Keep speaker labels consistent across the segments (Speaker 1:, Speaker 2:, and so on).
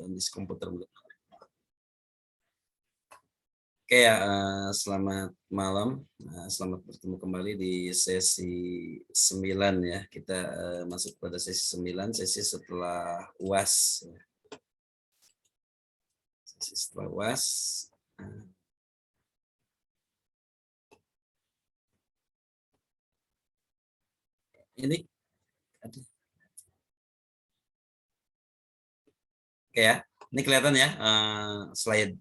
Speaker 1: on this komputer. Oke ya, selamat malam. Selamat bertemu kembali di sesi 9 ya. Kita masuk pada sesi 9, sesi setelah UAS. Sesi setelah UAS. Ini oke ya. Ini kelihatan ya slide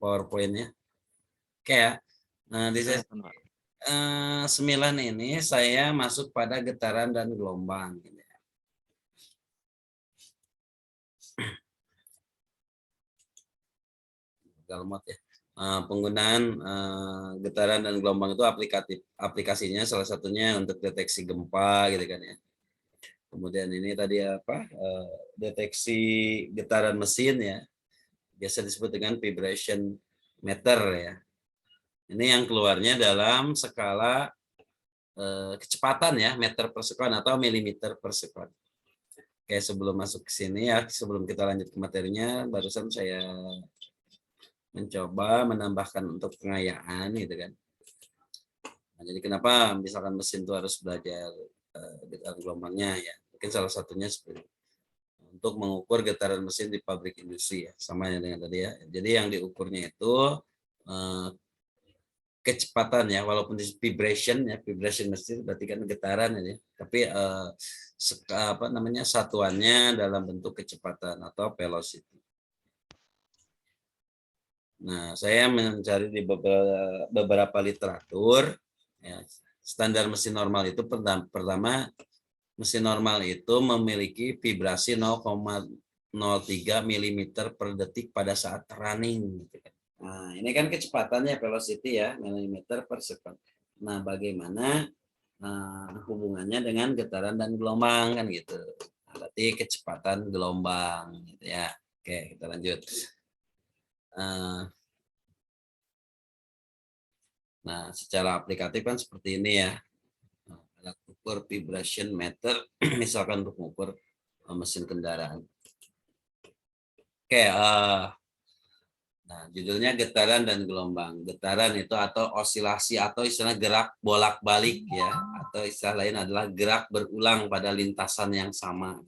Speaker 1: PowerPoint-nya. Oke ya. Nah, di sesi 9 ini saya masuk pada getaran dan gelombang. Galmot ya. Penggunaan getaran dan gelombang itu aplikasinya salah satunya untuk deteksi gempa gitu kan ya. Kemudian ini tadi apa? Deteksi getaran mesin ya. Biasa disebut dengan vibration meter ya. Ini yang keluarnya dalam skala kecepatan ya, meter per sekon atau milimeter per sekon. Oke, sebelum masuk ke sini ya, sebelum kita lanjut ke materinya, barusan saya mencoba menambahkan untuk pengayaan gitu kan. Nah, jadi kenapa misalkan mesin itu harus belajar getaran gelombangnya ya? Mungkin salah satunya seperti untuk mengukur getaran mesin di pabrik industri ya, sama dengan tadi ya. Jadi yang diukurnya itu kecepatan ya, walaupun di vibration ya, vibration mesin berarti kan getaran ya, tapi apa namanya satuannya dalam bentuk kecepatan atau velocity. Nah, saya mencari di beberapa literatur ya, standar mesin normal itu pertama mesin normal itu memiliki vibrasi 0,03 mm per detik pada saat running. Nah, ini kan kecepatannya velocity ya, milimeter per second. Nah, bagaimana hubungannya dengan getaran dan gelombang kan gitu. Berarti kecepatan gelombang gitu ya. Oke, kita lanjut. Nah, secara aplikatif kan seperti ini ya. Alat ukur vibration meter, misalkan untuk mengukur mesin kendaraan. Oke, nah judulnya getaran dan gelombang. Getaran itu atau osilasi atau istilah gerak bolak-balik ya, atau istilah lain adalah gerak berulang pada lintasan yang sama.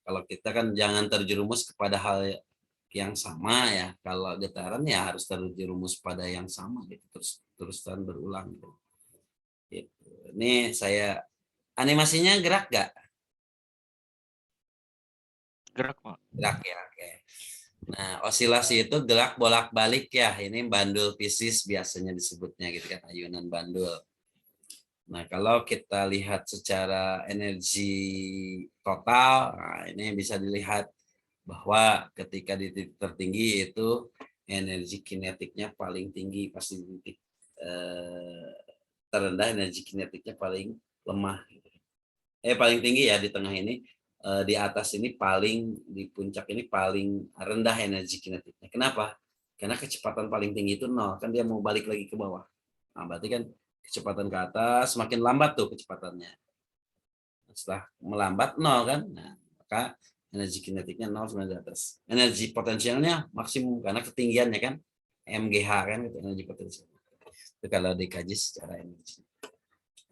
Speaker 1: Kalau kita kan jangan terjerumus kepada hal yang sama ya. Kalau getaran ya harus terjerumus pada yang sama gitu, terus berulang gitu. Ini saya animasinya gerak gak?
Speaker 2: Gerak, Pak.
Speaker 1: Gerak ya, oke. Nah, osilasi itu gerak bolak-balik ya. Ini bandul fisis biasanya disebutnya gitu kan, ayunan bandul. Nah, kalau kita lihat secara energi total, nah ini bisa dilihat bahwa ketika di titik tertinggi itu energi kinetiknya paling tinggi, pasti di titik terendah energi kinetiknya paling lemah. Paling tinggi ya di tengah ini, di atas ini paling, di puncak ini paling rendah energi kinetiknya. Kenapa? Karena kecepatan paling tinggi itu 0, kan dia mau balik lagi ke bawah. Nah, berarti kan kecepatan ke atas semakin lambat tuh kecepatannya. Setelah melambat 0 kan, nah, maka energi kinetiknya 0 sebenarnya di atas. Energi potensialnya maksimum karena ketinggiannya kan, MGH kan, itu energi potensial. Itu kalau dikaji secara energi.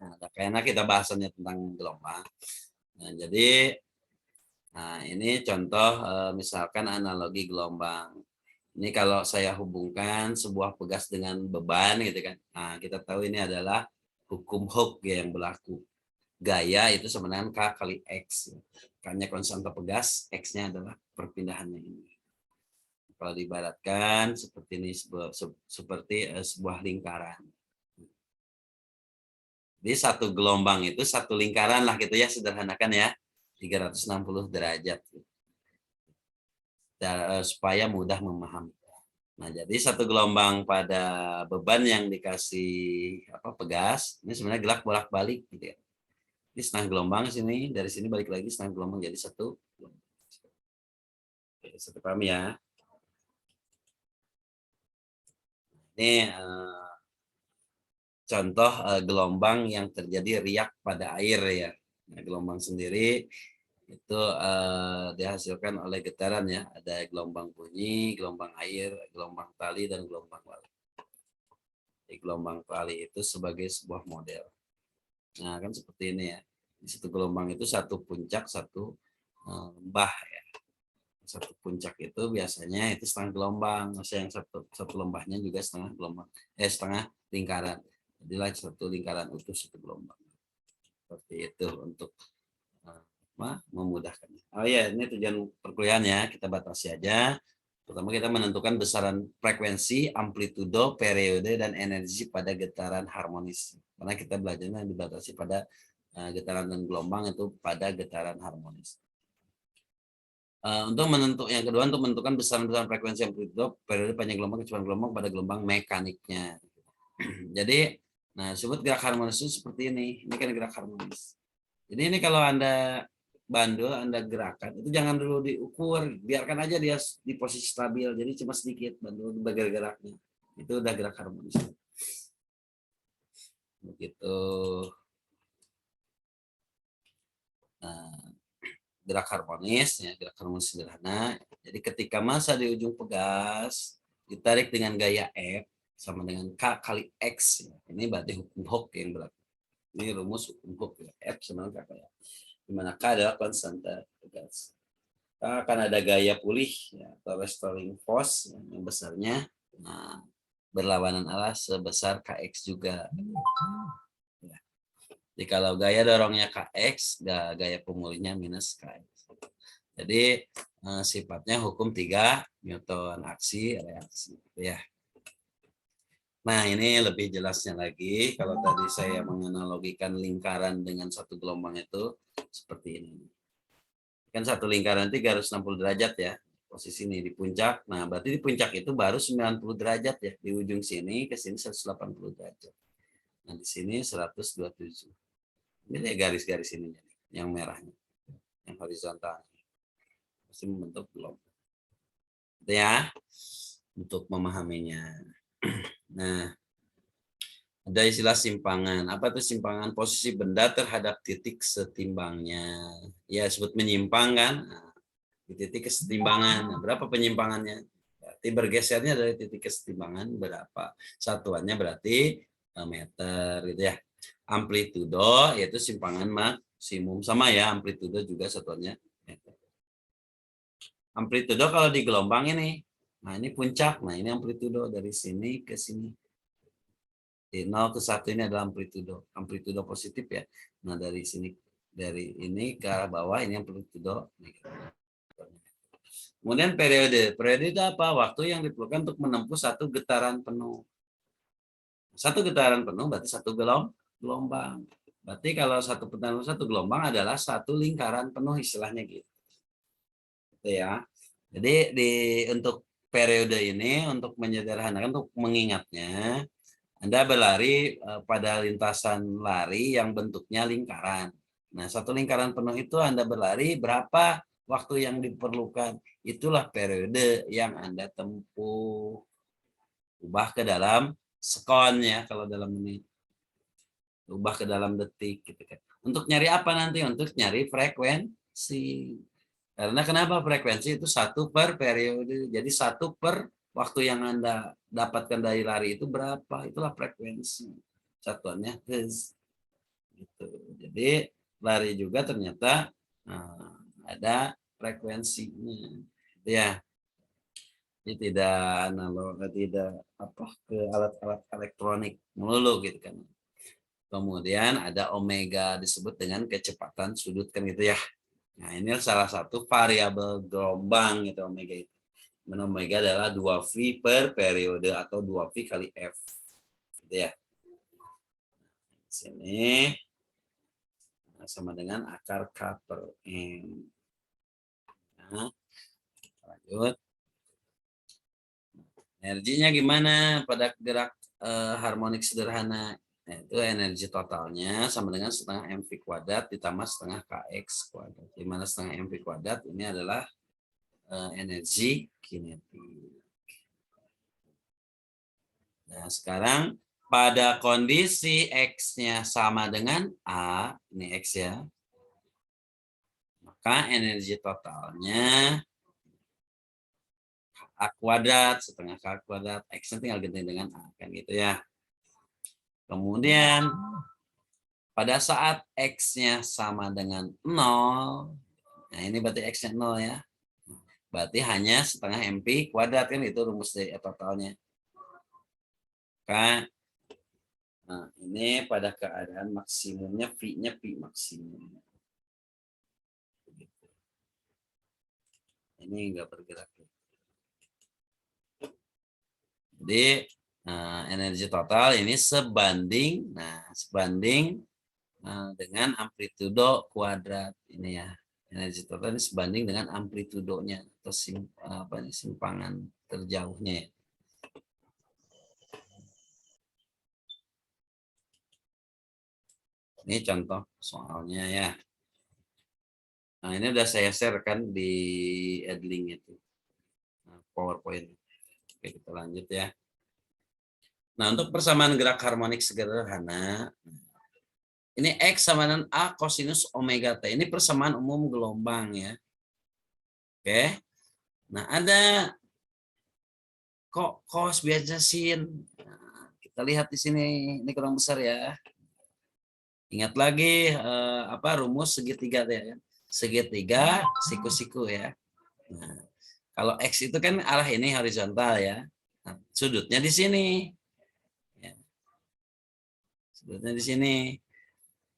Speaker 1: Nah, karena kita bahasannya tentang gelombang. Nah, jadi ini contoh misalkan analogi gelombang. Ini kalau saya hubungkan sebuah pegas dengan beban gitu kan. Nah, kita tahu ini adalah hukum Hooke yang berlaku. Gaya itu sama dengan K kali X. K-nya konstanta pegas, X-nya adalah perpindahannya ini. Kalau diibaratkan seperti ini, seperti sebuah lingkaran. Jadi satu gelombang itu satu lingkaran lah gitu ya, sederhanakan ya. 360 derajat. Supaya mudah memahami. Nah, jadi satu gelombang pada beban yang dikasih pegas, ini sebenarnya gerak bolak-balik gitu ya. Ini setengah gelombang sini, dari sini balik lagi setengah gelombang jadi satu. Oke, satu paham ya. Ini contoh gelombang yang terjadi riak pada air ya. Nah, gelombang sendiri itu dihasilkan oleh getaran ya. Ada gelombang bunyi, gelombang air, gelombang tali, dan gelombang wali. Di gelombang tali itu sebagai sebuah model. Nah, kan seperti ini ya. Di satu gelombang itu satu puncak, satu lembah ya. Satu puncak itu biasanya itu setengah gelombang. Maksudnya yang satu lembahnya juga setengah gelombang, setengah lingkaran. Jadilah satu lingkaran utuh satu gelombang. Seperti itu untuk memudahkan. Oh ya, ini tujuan perkuliahan ya, kita batasi aja. Pertama kita menentukan besaran frekuensi, amplitudo, periode, dan energi pada getaran harmonis. Karena kita belajarnya dibatasi pada getaran dan gelombang itu pada getaran harmonis. Untuk yang kedua untuk menentukan besaran-besaran frekuensi, amplitudo, periode, panjang gelombang, kecepatan gelombang pada gelombang mekaniknya. Jadi, nah sebut gerak harmonis itu seperti ini. Ini kan gerak harmonis. Jadi ini kalau Anda bandul, Anda gerakan, itu jangan dulu diukur, biarkan aja dia di posisi stabil, jadi cuma sedikit bandul bergerak-geraknya. Itu udah gerak harmonis. Begitu. Nah, gerak harmonis, ya, gerak harmonis sederhana. Jadi ketika massa di ujung pegas ditarik dengan gaya F sama dengan K kali X, ya. Ini berarti hukum Hooke yang berlaku. Ini rumus hukum Hooke, ya. F sama K kali X. Di mana K adalah konstanta pegas. Akan ada gaya pulih ya, atau restoring force yang besarnya berlawanan arah sebesar Kx juga. Ya. Jadi kalau gaya dorongnya Kx, gaya pemulihnya minus Kx. Jadi sifatnya hukum 3 Newton, aksi reaksi ya. Nah ini lebih jelasnya lagi kalau tadi saya menganalogikan lingkaran dengan satu gelombang itu seperti ini. Kan satu lingkaran 360 derajat ya posisi ini di puncak. Nah berarti di puncak itu baru 90 derajat ya, di ujung sini ke sini 180 derajat. Nah di sini 127. Ini garis-garis ini yang merahnya, yang horizontal pasti membentuk gelombang itu ya, untuk memahaminya. Nah ada istilah simpangan. Apa itu simpangan? Posisi benda terhadap titik setimbangnya. Ya sebut menyimpang kan. Nah, di titik kesetimbangan. Nah, berapa penyimpangannya? Berarti bergesernya dari titik kesetimbangan berapa? Satuannya berarti meter gitu ya. Amplitudo yaitu simpangan maksimum, sama ya, amplitudo juga satuannya meter. Amplitudo kalau di gelombang ini, nah ini puncak, nah ini amplitudo dari sini ke sini. Di 0 ke 1 ini adalah amplitudo positif ya. Nah dari sini, dari ini ke arah bawah ini amplitudo negatif. Kemudian periode itu apa? Waktu yang diperlukan untuk menempuh satu getaran penuh. Satu getaran penuh berarti satu gelombang. Berarti kalau satu gelombang adalah satu lingkaran penuh istilahnya gitu. Ya. Jadi untuk periode ini untuk menyederhanakan, untuk mengingatnya, Anda berlari pada lintasan lari yang bentuknya lingkaran. Nah, satu lingkaran penuh itu Anda berlari berapa waktu yang diperlukan. Itulah periode yang Anda tempuh. Ubah ke dalam sekon ya kalau dalam menit. Ubah ke dalam detik gitu kan. Untuk nyari apa nanti? Untuk nyari frekuensi. Karena kenapa? Frekuensi itu 1 per periode. Jadi 1 per waktu yang Anda dapatkan dari lari itu berapa? Itulah frekuensi. Satuannya Hz. Gitu. Jadi lari juga ternyata ada frekuensinya. Ya. Ini tidak analog, tidak ke alat-alat elektronik melulu gitu kan. Kemudian ada omega disebut dengan kecepatan sudut kan gitu ya. Nah, ini salah satu variabel gelombang itu omega itu. Omega adalah 2V per periode atau 2V kali F. Gitu ya. Sini sama dengan akar K per M. Nah, lanjut. Energinya gimana pada gerak harmonik sederhana? Nah, itu energi totalnya sama dengan setengah mv kuadrat ditambah setengah kx kuadrat. Di mana setengah mv kuadrat ini adalah energi kinetik. Nah, sekarang pada kondisi X-nya sama dengan A, ini X ya, maka energi totalnya A kuadrat setengah K kuadrat, X tinggal ganti dengan A, kan gitu ya. Kemudian pada saat X-nya sama dengan 0, nah ini berarti X-nya 0 ya. Berarti hanya setengah MP kuadrat, kan itu rumus dari totalnya. Kan? Nah, ini pada keadaan maksimumnya V-nya V maksimum. Ini enggak bergerak. Jadi energi total ini sebanding, dengan amplitudo kuadrat ini ya. Energi total ini sebanding dengan amplitudonya atau simpangan terjauhnya. Ini contoh soalnya ya. Nah, ini udah saya share kan di Edlink itu. PowerPoint. Oke, kita lanjut ya. Nah, untuk persamaan gerak harmonik sederhana, ini X sama dengan A kosinus omega T. Ini persamaan umum gelombang ya. Oke. Nah, ada kok cos biasa sin. Nah, kita lihat di sini, ini kurang besar ya. Ingat lagi rumus segitiga ya. Segitiga siku-siku ya. Nah, kalau X itu kan arah ini horizontal ya. Nah, sudutnya di sini. Ya. Sudutnya di sini.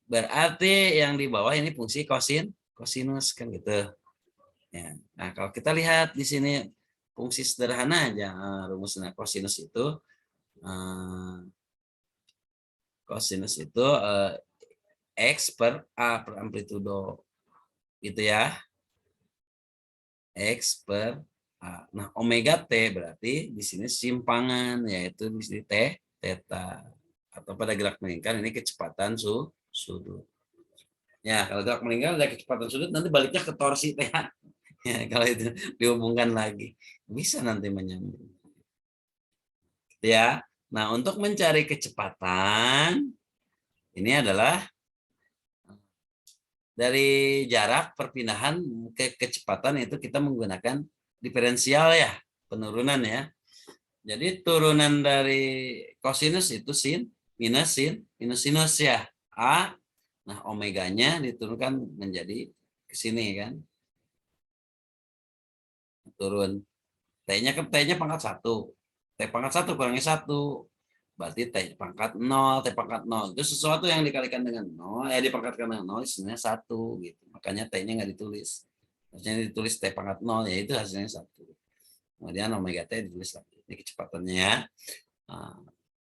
Speaker 1: Berarti yang di bawah ini fungsi kosinus kan gitu. Ya. Nah, kalau kita lihat di sini fungsi sederhana aja rumusnya kosinus itu X per A per amplitudo gitu ya. X per A. Nah, omega T berarti di sini simpangan, yaitu di sini T, theta. Atau pada gerak melingkar ini kecepatan sudut. Ya, kalau gerak melingkar ada kecepatan sudut, nanti baliknya ke torsi T. Ya, kalau itu dihubungkan lagi. Bisa nanti menyambung. Ya. Nah, untuk mencari kecepatan, ini adalah dari jarak perpindahan ke kecepatan itu kita menggunakan diferensial ya, penurunan ya. Jadi turunan dari kosinus itu sin minus sinus ya. A, nah omeganya diturunkan menjadi ke sini kan. Turun. T-nya pangkat 1. T pangkat 1 kurangi 1. Berarti T pangkat 0, T pangkat 0. Itu sesuatu yang dikalikan dengan 0, dipangkatkan dengan 0, hasilnya 1. Gitu. Makanya T-nya nggak ditulis. Harusnya ditulis T pangkat 0, yaitu hasilnya 1. Kemudian omega T ditulis lagi. Ini kecepatannya ya. Nah,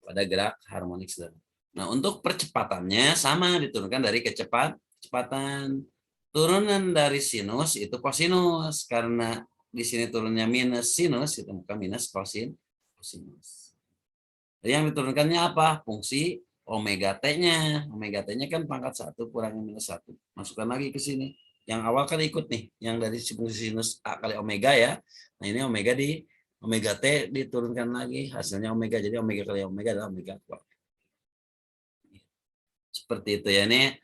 Speaker 1: pada gerak harmonik sederhana. Nah, untuk percepatannya sama diturunkan dari kecepatan. Turunan dari sinus itu kosinus. Karena di sini turunnya minus sinus, itu bukan minus kosinus. Jadi yang diturunkannya apa? Fungsi omega T-nya. Omega T-nya kan pangkat 1 kurangi minus 1. Masukkan lagi ke sini. Yang awal kan ikut nih. Yang dari fungsi sinus A kali omega ya. Nah ini omega T diturunkan lagi. Hasilnya omega. Jadi omega kali omega adalah omega kuadrat. Seperti itu ya. Ini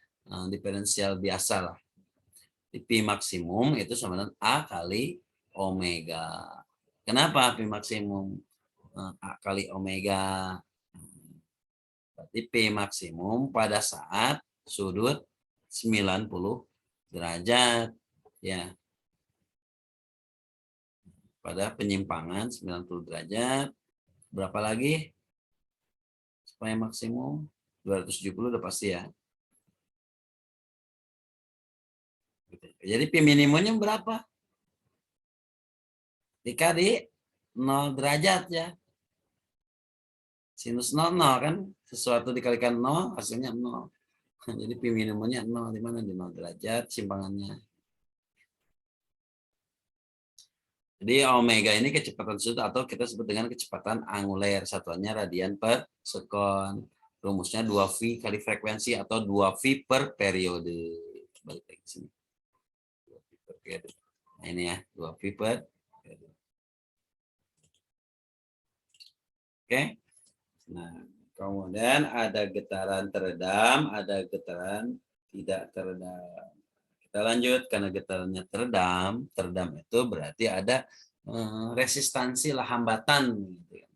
Speaker 1: diferensial biasa lah. Pi maksimum itu sama dengan A kali omega. Kenapa Pi maksimum? A kali omega. Berarti P maksimum pada saat sudut 90 derajat ya. Pada penyimpangan 90 derajat. Berapa lagi? Supaya maksimum 270 udah pasti ya. Jadi P minimumnya berapa? Dikali 0 derajat ya. Sinus 0, 0 kan? Sesuatu dikalikan 0, hasilnya 0. Jadi P minimumnya 0. Di mana? Di 0 derajat simpangannya. Jadi omega ini kecepatan sudut atau kita sebut dengan kecepatan anguler. Satuannya radian per sekon. Rumusnya 2V kali frekuensi atau 2V per periode. Balik lagi sini. 2V per periode. Nah ini ya, 2V per periode. Oke. Nah, kemudian ada getaran teredam, ada getaran tidak teredam. Kita lanjut, karena getarannya teredam itu berarti ada resistansi lah, hambatan. Gitu ya.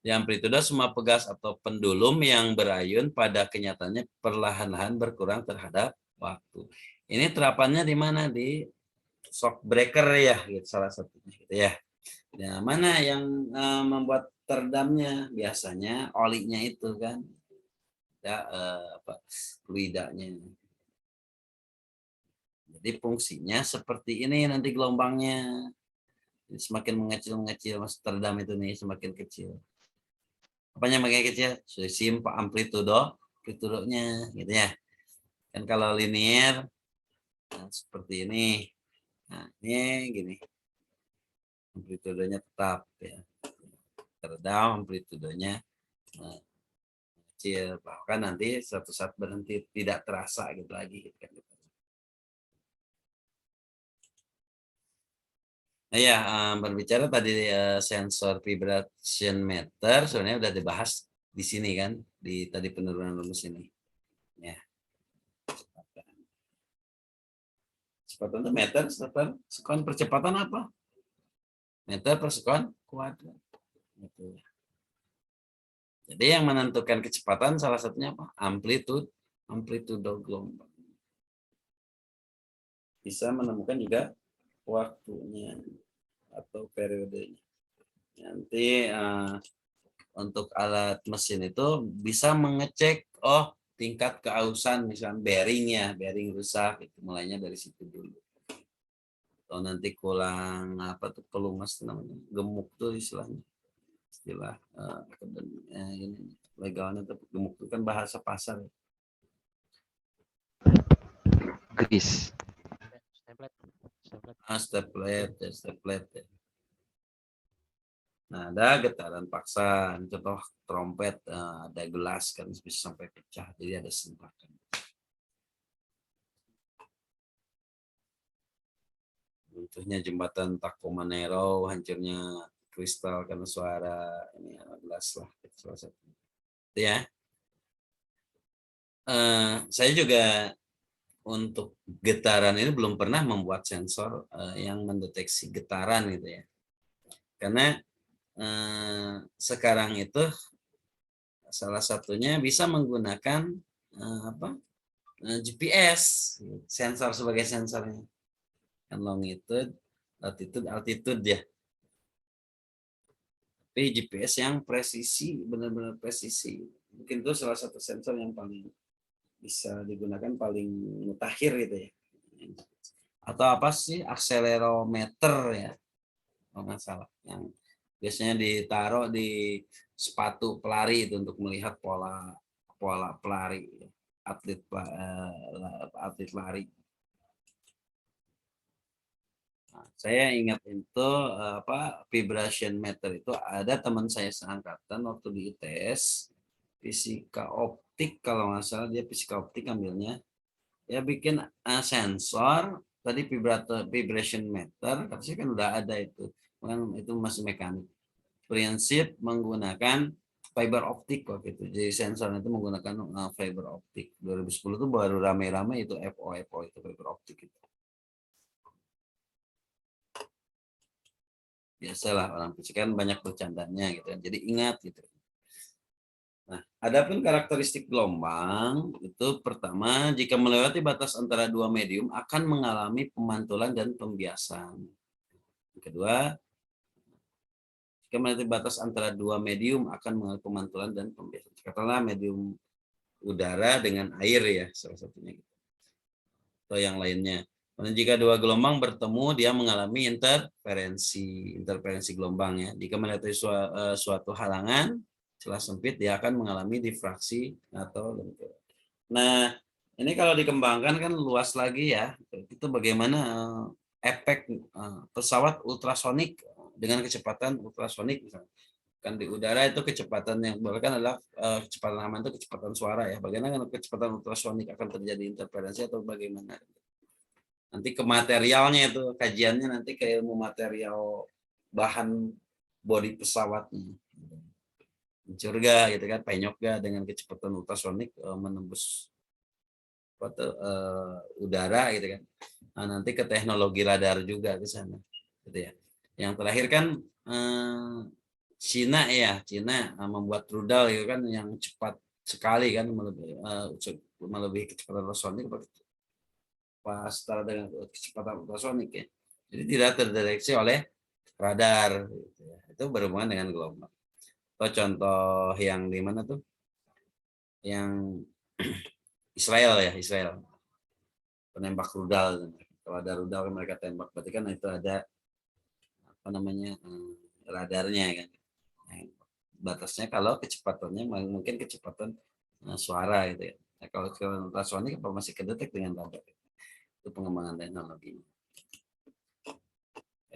Speaker 1: Di amplitudo semua pegas atau pendulum yang berayun pada kenyataannya perlahan-lahan berkurang terhadap waktu. Ini terapannya di mana? Di shock breaker ya, gitu, salah satunya gitu ya. Nah, mana yang membuat teredamnya? Biasanya olinya itu kan, ya fluidanya. Jadi fungsinya seperti ini nanti gelombangnya. Semakin mengecil, masuk teredam itu nih semakin kecil. Apanya makin kecil? Simpa amplitudonya gitu ya. Kan kalau linear seperti ini. Nah, ini gini. Amplitudonya tetap ya. Teredam amplitudonya kecil, bahkan nanti suatu saat berhenti tidak terasa gitu lagi gitu kan. Nah ya, berbicara tadi sensor vibration meter sebenarnya udah dibahas di sini kan, di tadi penurunan rumus ini. Ya. Kecepatan itu meter per sekon, percepatan apa? Meter per sekon kuadrat. Gitu. Jadi yang menentukan kecepatan salah satunya apa? Amplitudo gelombang. Bisa menemukan juga waktunya atau periodenya. Nanti untuk alat mesin itu bisa mengecek tingkat keausan, misalnya bearing rusak, itu mulainya dari situ dulu. Atau nanti kurang apa tuh, pelumas namanya, gemuk tuh istilahnya, istilah ini legalnya tuh gemuk itu kan bahasa pasar.
Speaker 2: Gris.
Speaker 1: Steplet. Nah, ada getaran paksa, contoh trompet, ada gelas kan bisa sampai pecah, jadi ada sentakan. Runtuhnya jembatan Taccomanero, hancurnya kristal karena suara ini gelas lah, salah satu. Itu ya. Saya juga untuk getaran ini belum pernah membuat sensor yang mendeteksi getaran gitu ya. Karena sekarang itu salah satunya bisa menggunakan GPS, sensor sebagai sensornya. Kan longitude, latitude, altitude ya. Tapi GPS yang presisi, benar-benar presisi. Mungkin itu salah satu sensor yang paling bisa digunakan, paling mutakhir gitu ya. Atau apa sih, akselerometer ya, kalau nggak salah, yang biasanya ditaruh di sepatu pelari itu untuk melihat pola pelari, atlet lari. Nah, saya ingat itu vibration meter itu ada teman saya seangkatan waktu di ITS fisika optik, kalau nggak salah dia fisika optik ambilnya, ya bikin sensor tadi vibration meter, katanya kan udah ada itu kan, itu masih mekanik, prinsip menggunakan fiber optik waktu itu. Jadi sensor itu menggunakan fiber optik. 2010 itu baru rame-rame itu FO itu fiber optik itu. Biasalah orang fisika kan banyak bercandanya gitu kan. Jadi ingat gitu. Nah, adapun karakteristik gelombang itu pertama, jika melewati batas antara dua medium akan mengalami pemantulan dan pembiasan. Kedua, jika melewati batas antara dua medium akan mengalami pemantulan dan pembiasan. Katakanlah medium udara dengan air ya, salah satunya. Atau yang lainnya. Dan jika dua gelombang bertemu, dia mengalami interferensi gelombang ya. Jika melewati suatu halangan, celah sempit, dia akan mengalami difraksi atau lentur. Nah, ini kalau dikembangkan kan luas lagi ya. Itu bagaimana efek pesawat ultrasonik dengan kecepatan ultrasonik misalnya. Kan di udara itu kecepatan yang bahkan adalah kecepatan aman itu kecepatan suara ya. Bagaimana kecepatan ultrasonik akan terjadi interferensi atau bagaimana? Nanti ke materialnya itu kajiannya nanti ke ilmu material bahan bodi pesawatnya. Hancur gak gitu kan, penyok gak dengan kecepatan ultrasonik menembus udara gitu kan. Nah, nanti ke teknologi radar juga ke sana gitu ya. Yang terakhir kan Cina membuat rudal gitu kan yang cepat sekali kan, melebihi kecepatan ultrasonik pas setara dengan kecepatan ultrasonik ya. Jadi tidak terdeteksi oleh radar gitu ya. Itu berhubungan dengan gelombang. Atau contoh yang di mana tuh? Yang Israel ya, Israel. Penembak rudal. Kalau ada rudal mereka tembak, berarti kan itu ada apa namanya? Radarnya kan. Batasnya kalau kecepatannya mungkin kecepatan suara gitu ya. Nah, kalau ke ultrasonik apa masih kedetek dengan radar? Itu pengembangan teknologi.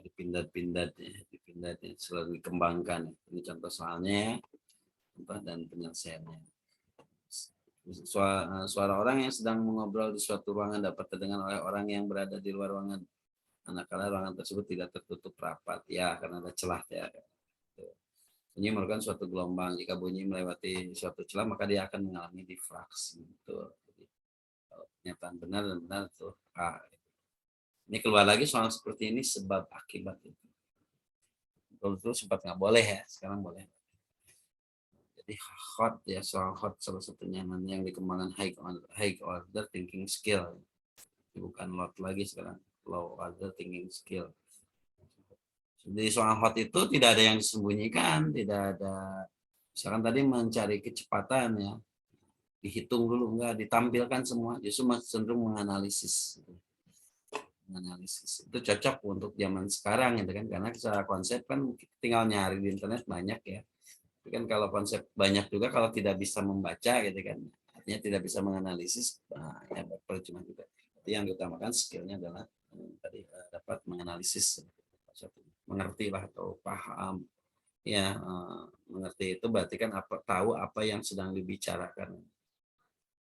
Speaker 1: Dipindah-pindah selalu dikembangkan. Ini contoh soalnya dan penyelesaiannya. Suara orang yang sedang mengobrol di suatu ruangan dapat terdengar oleh orang yang berada di luar ruangan. Manakala ruangan tersebut tidak tertutup rapat, ya karena ada celah ya. Bunyi merupakan suatu gelombang. Jika bunyi melewati suatu celah, maka dia akan mengalami difraksi. Jadi, kalau pernyataan benar dan benar itu A. Ini keluar lagi soal seperti ini sebab akibat itu. Dulu sempat nggak boleh ya, sekarang boleh. Jadi hot ya, soal hot salah satunya yang dikembangkan high order thinking skill. Bukan lot lagi sekarang, low order thinking skill. Jadi soal hot itu tidak ada yang disembunyikan, tidak ada. Misalkan tadi mencari kecepatan ya, dihitung dulu, enggak ditampilkan semua, justru cenderung menganalisis. Itu cocok untuk zaman sekarang gitu kan, karena secara konsep kan tinggal nyari di internet banyak ya. Tapi kan kalau konsep banyak juga kalau tidak bisa membaca gitu kan, artinya tidak bisa menganalisis, nah, ya percuma juga. Jadi yang diutamakan skillnya adalah tadi dapat menganalisis, mengerti lah atau paham ya, mengerti itu berarti kan tahu apa yang sedang dibicarakan.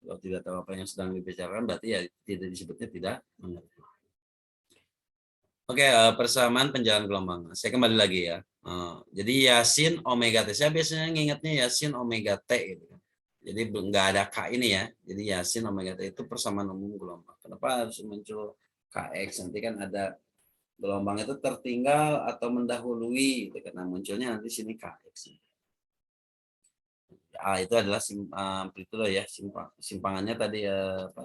Speaker 1: Kalau tidak tahu apa yang sedang dibicarakan berarti ya tidak disebutnya tidak mengerti. Oke, persamaan penjalan gelombang. Saya kembali lagi ya. Jadi Yasin omega T. Saya biasanya ngingetnya Yasin omega T gitu. Jadi nggak ada K ini ya. Jadi Yasin omega T itu persamaan umum gelombang. Kenapa harus muncul KX? Nanti kan ada gelombang itu tertinggal atau mendahului. Gitu. Karena munculnya nanti sini KX. Itu adalah amplitudo ya. Simpangannya tadi apa?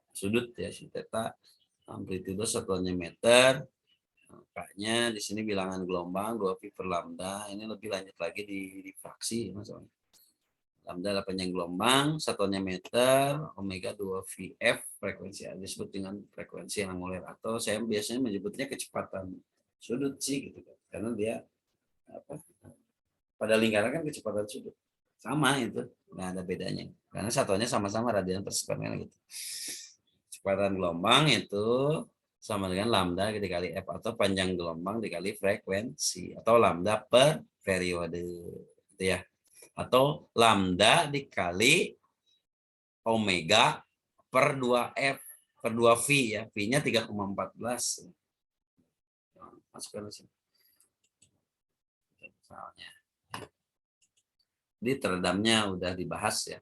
Speaker 1: Sudut ya, sin theta. Amplitudo satuannya meter. Makanya di sini bilangan gelombang 2 pi per lambda. Ini lebih lanjut lagi di fraksi maksudnya. Lambda adalah panjang gelombang, satuannya meter, omega 2 VF frekuensi disebut dengan frekuensi angular, atau saya biasanya menyebutnya kecepatan sudut sih gitu kan. Karena dia apa? Pada lingkaran kan kecepatan sudut. Sama itu, nggak ada bedanya. Karena satuannya sama-sama radian per sekon gitu. Kecepatan gelombang itu sama dengan lambda dikali F atau panjang gelombang dikali frekuensi, atau lambda per periode gitu ya, atau lambda dikali omega per 2F per 2V ya, V-nya 3,14. Masukkan sini. Misalnya. Jadi teredamnya udah dibahas ya.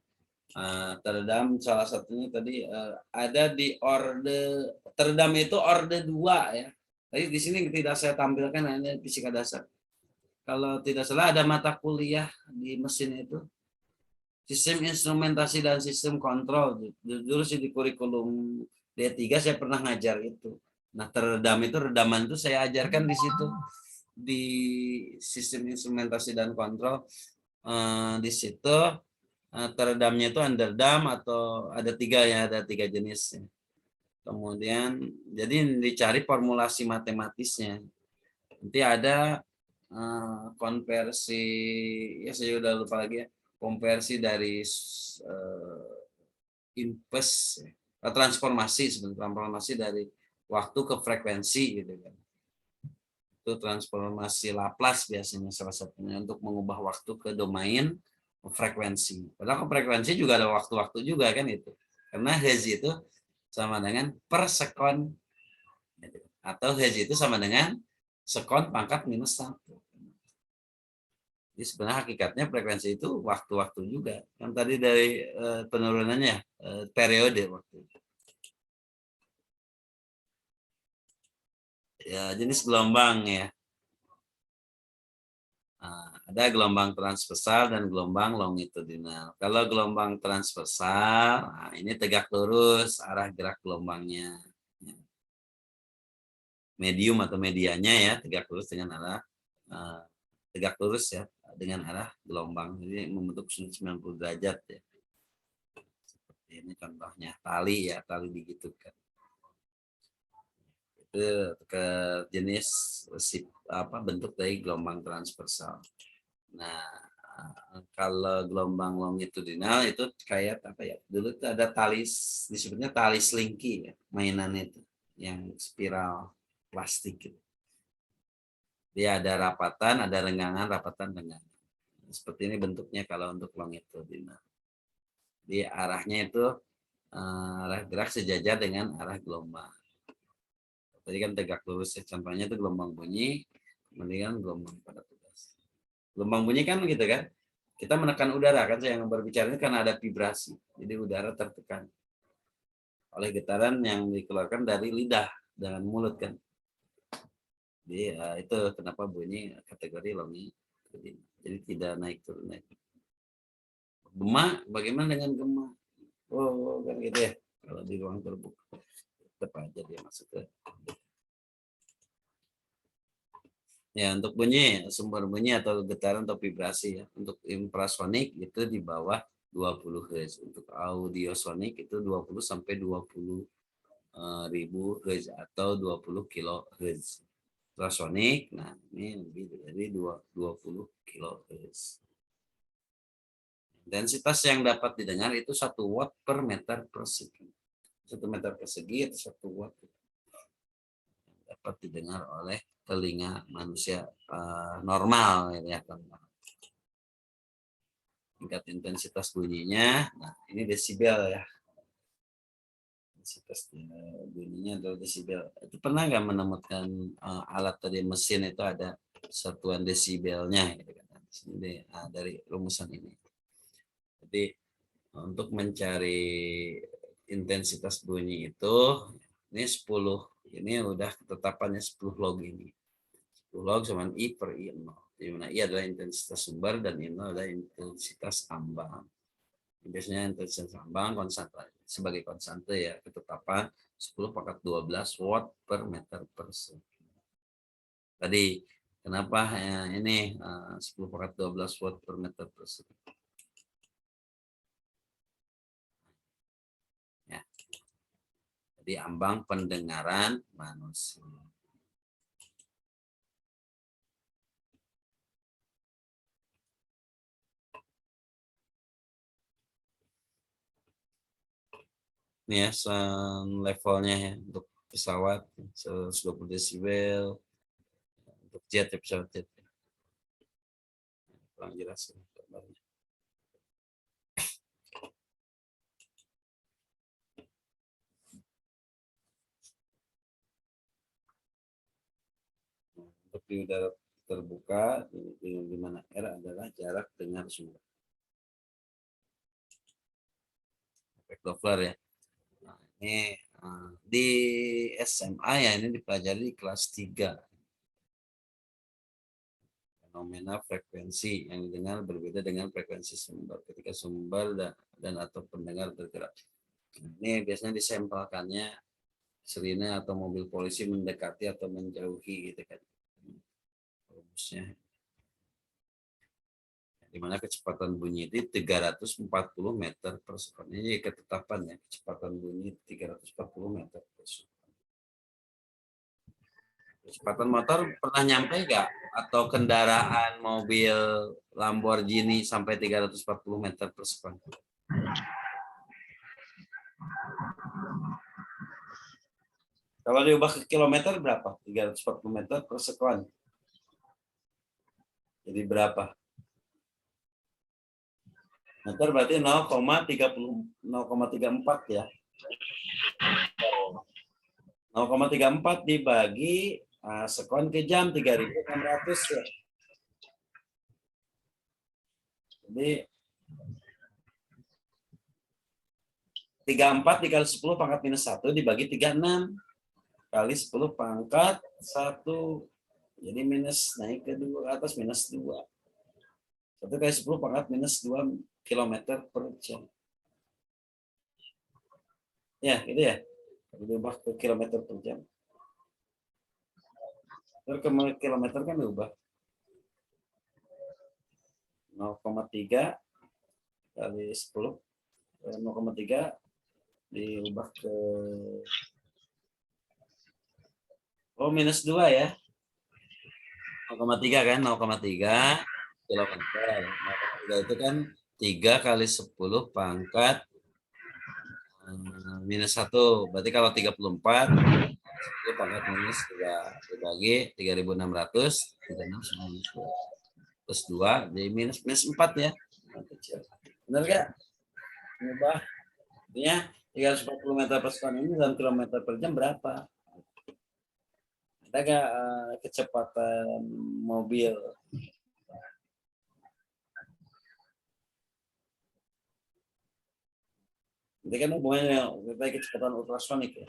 Speaker 1: Teredam salah satunya tadi ada di orde teredam itu orde 2 ya. Tadi di sini tidak saya tampilkan, ini fisika dasar. Kalau tidak salah ada mata kuliah di mesin itu sistem instrumentasi dan sistem kontrol. Dulu sih di kurikulum D3 saya pernah ngajar itu. Nah, teredam itu redaman itu saya ajarkan di situ di sistem instrumentasi dan kontrol. Di situ teredamnya itu underdam atau ada 3 ya, ada 3 jenis. Kemudian jadi dicari formulasi matematisnya. Nanti ada konversi ya, saya udah lupa lagi ya, konversi dari impes transformasi dari waktu ke frekuensi gitu kan. Itu transformasi Laplace biasanya salah satunya untuk mengubah waktu ke domain frekuensi. Padahal frekuensi juga ada waktu-waktu juga kan itu. Karena hertz itu sama dengan per sekon. Atau hertz itu sama dengan sekon pangkat minus 1. Jadi sebenarnya hakikatnya frekuensi itu waktu-waktu juga. Kan tadi dari penurunannya periode waktu itu. Ya, jenis gelombang ya. Ada gelombang transversal dan gelombang longitudinal. Kalau gelombang transversal, ini tegak lurus arah gerak gelombangnya. Medium atau medianya ya, tegak lurus dengan arah tegak lurus ya dengan arah gelombang. Jadi membentuk 90 derajat ya. Seperti ini contohnya tali ya, tali digitukan. Itu ke jenis bentuk dari gelombang transversal. Nah, kalau gelombang longitudinal itu kayak apa ya? Dulu itu ada tali, disebutnya tali selingki ya, mainan itu yang spiral plastik gitu. Dia ada rapatan, ada renggangan, rapatan, renggangan. Seperti ini bentuknya kalau untuk longitudinal. Di arahnya itu arah gerak sejajar dengan arah gelombang. Tadi kan tegak lurus ya, contohnya itu gelombang bunyi, kemudian gelombang pada tugas. Gelombang bunyi kan gitu kan, kita menekan udara kan, saya yang berbicara ini karena ada vibrasi, jadi udara tertekan oleh getaran yang dikeluarkan dari lidah dengan mulut kan. Jadi itu kenapa bunyi kategori longitudinal. Jadi tidak naik turun naik. Gema, bagaimana dengan gema? Oh kan gitu ya, kalau di ruang terbuka tetap aja dia masuk ke. Ya, untuk bunyi, sumber bunyi atau getaran atau vibrasi ya. Untuk infrasonik itu di bawah 20 Hz. Untuk audiosonik itu 20 sampai 20 ribu Hz atau 20 kHz. Ultrasonik, nah ini lebih dari 20 kHz. Densitas yang dapat didengar itu 1 watt per meter persegi. 1 meter persegi itu 1 watt. Dapat didengar oleh telinga manusia normal ya. Tingkat intensitas bunyinya, nah ini desibel ya. Intensitas bunyinya adalah desibel. Itu pernah nggak menemukan alat tadi mesin itu ada satuan desibelnya gitu kan. Dari rumusan ini. Jadi untuk mencari intensitas bunyi itu ini 10, ini udah ketetapannya 10 log ini. 10 log sama I per I0. Di mana I adalah intensitas sumber dan I0 adalah intensitas ambang. Biasanya intensitas ambang konstanta sebagai konstante ya, ketetapan 10 pangkat 12 watt per meter persegi. Tadi kenapa ya, ini 10 pangkat 12 watt per meter persegi. Ya. Jadi ambang pendengaran manusia. Ini ya levelnya ya untuk pesawat 120 desibel, untuk jet ya, pesawat jet. Kurang jelas ya, untuk di udara terbuka di mana R adalah jarak dengar sumber. Efek Doppler ya. Nah, ini di SMA ya, ini dipelajari di kelas 3. Fenomena frekuensi yang didengar berbeda dengan frekuensi sumber ketika sumber dan atau pendengar bergerak. Ini biasanya disampelkannya sirine atau mobil polisi mendekati atau menjauhi gitu kan. Rumusnya. Di mana kecepatan bunyi itu 340 meter per sekon. Ini ketetapannya, kecepatan bunyi 340 meter per sekon. Kecepatan motor pernah nyampe nggak? Atau kendaraan mobil Lamborghini sampai 340 meter per sekon? Kalau diubah ke kilometer berapa? 340 meter per sekon. Jadi berapa? Meter berarti 0,34 ya. 0,34 dibagi sekon ke jam 3.600 ya. Jadi 34 dikali 10 pangkat minus 1 dibagi 36. kali 10 pangkat 1. Jadi minus naik ke 2 ke atas minus 2. 1 kali 10 pangkat minus 2 kilometer per jam. Ya, gitu ya. Diubah ke kilometer per jam. Terus ke kilometer kan diubah. 0,3 kali 10. 0,3 diubah ke minus 2 ya. 0,3 kan, 0,3 kilometer. 0,3 itu kan 3 kali 10 pangkat minus 1. Berarti kalau 34, 10 pangkat minus 2 dibagi 3.600, 36 plus 2, jadi minus 4 ya. Benar nggak? Mengubah. Artinya 340 meter per second ini dalam kilometer per jam berapa? Ada nggak kecepatan mobil? Ini kan hubungannya kecepatan ultrasonik ya.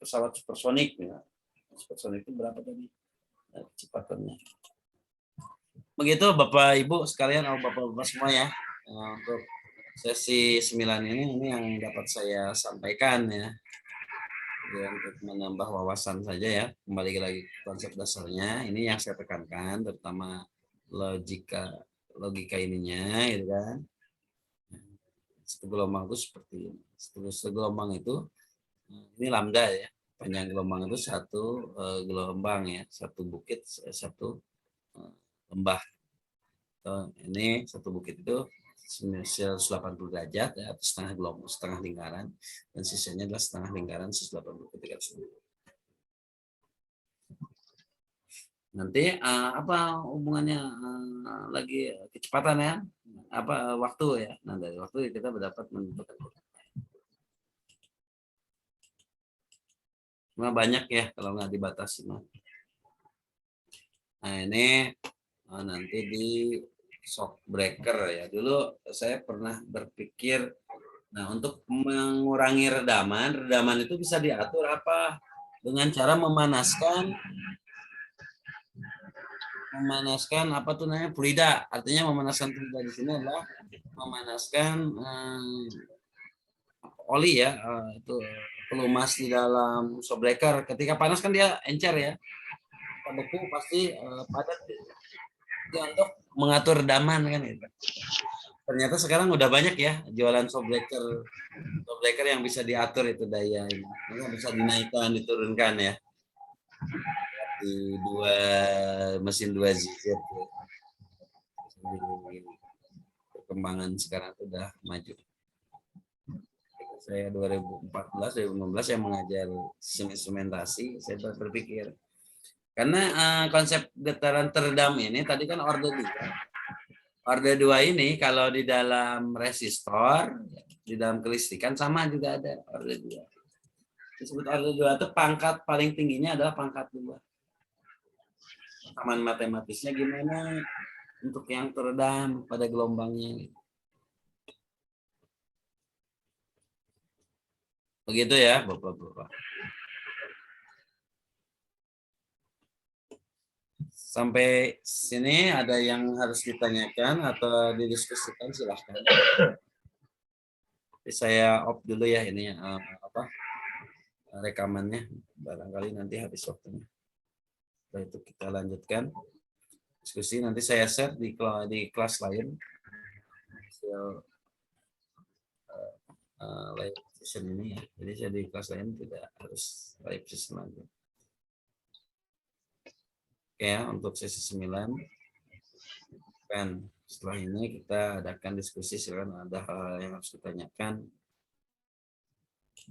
Speaker 1: Pesawat supersonik ya. Supersonik itu berapa tadi kecepatannya? Begitu Bapak Ibu sekalian, Bapak-bapak semua ya. Untuk sesi 9 ini yang dapat saya sampaikan ya. Untuk menambah wawasan saja ya. Kembali lagi konsep dasarnya. Ini yang saya tekankan, terutama logika ininya, gitu kan. Satu gelombang itu seperti ini. Satu gelombang itu, ini lambda ya. Panjang gelombang itu satu gelombang ya. Satu bukit, satu lembah. Ini satu bukit itu 180 derajat ya, atau setengah gelombang, setengah lingkaran, dan sisanya adalah setengah lingkaran 180 ketika nanti apa hubungannya lagi kecepatan ya, apa waktu ya. Nah dari waktu kita dapat menentukan. Cuma banyak ya kalau nggak dibatasi. Nah ini nanti di shock breaker ya. Dulu saya pernah berpikir, nah untuk mengurangi redaman itu bisa diatur apa? Dengan cara memanaskan apa tuh namanya, fluida. Artinya memanaskan fluida di sini adalah memanaskan oli ya, itu pelumas di dalam shock breaker. Ketika panas kan dia encer ya. Beku pasti padat. Itu untuk mengatur redaman kan gitu. Ternyata sekarang udah banyak ya jualan shock breaker yang bisa diatur itu daya ini. Bisa dinaikkan, diturunkan ya. Di mesin 2 ZZ ya. Perkembangan sekarang sudah maju. Saya 2014, 2015 yang mengajar instrumentasi, saya berpikir karena konsep getaran teredam ini tadi kan orde 2. Orde 2 ini kalau di dalam resistor, di dalam kelistrikan sama juga ada orde 2. Disebut orde 2 itu pangkat paling tingginya adalah pangkat 2. Taman matematisnya gimana untuk yang teredam pada gelombangnya. Begitu ya Bapak-bapak. Sampai sini ada yang harus ditanyakan atau didiskusikan, silahkan. Saya off dulu ya ini rekamannya, barangkali nanti habis waktunya. Setelah itu kita lanjutkan diskusi, nanti saya share di kelas lain live session ini ya. Jadi saya di kelas lain tidak harus live session lagi. Oke ya, untuk sesi 9 kan setelah ini kita adakan diskusi, silakan ada hal yang harus ditanyakan